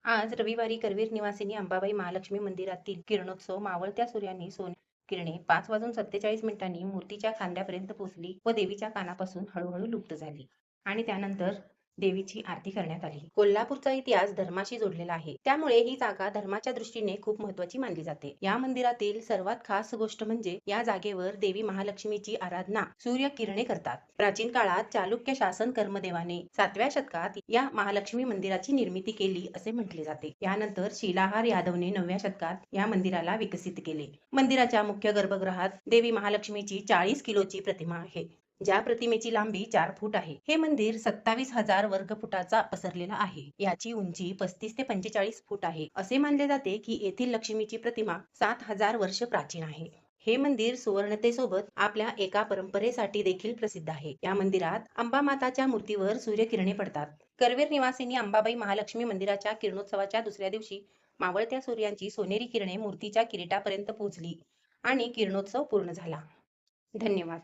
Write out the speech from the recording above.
आज रविवारी करवीर निवासिनी अंबाबाई महालक्ष्मी मंदिरातील किरणोत्सव मावळत्या सूर्याने किरणे 5:47 मूर्तीच्या खांद्यापर्यंत पोहोचली व देवीच्या कानापासून हळूहळू लुप्त झाली आणि त्यानंतर देवीची आरती करण्यात आली. कोल्हापूरचा इतिहास धर्माशी जोडलेला आहे, त्यामुळे ही जागा धर्माच्या दृष्टीने खूप महत्त्वाची मानली जाते. या मंदिरातील सर्वात खास गोष्ट म्हणजे या जागेवर देवी महालक्ष्मीची आराधना सूर्य किरणे करतात. प्राचीन काळात चालुक्य शासन कर्मदेवाने 7व्या शतकात या महालक्ष्मी मंदिराची निर्मिती केली असे म्हटले जाते. यानंतर शिलाहार यादवने 9व्या शतकात या मंदिराला विकसित केले. मंदिराच्या मुख्य गर्भगृहात देवी महालक्ष्मीची 40 किलोची प्रतिमा आहे, ज्या प्रतिमेची लांबी 4 फूट आहे. हे मंदिर 27,000 वर्गफुटाचा पसरलेला आहे. याची उंची 35 ते 45 फूट आहे. असे मानले जाते की येथील लक्ष्मीची प्रतिमा 7,000 वर्ष प्राचीन आहे. हे मंदिर सुवर्णतेसोबत आपल्या एका परंपरेसाठी देखील प्रसिद्ध आहे. या मंदिरात अंबा माताच्या मूर्तीवर सूर्यकिरणे पडतात. करवीर निवासिनी अंबाबाई महालक्ष्मी मंदिराच्या किरणोत्सवाच्या दुसऱ्या दिवशी मावळत्या सूर्याची सोनेरी किरणे मूर्तीच्या किरीटापर्यंत पोहोचली आणि किरणोत्सव पूर्ण झाला. धन्यवाद.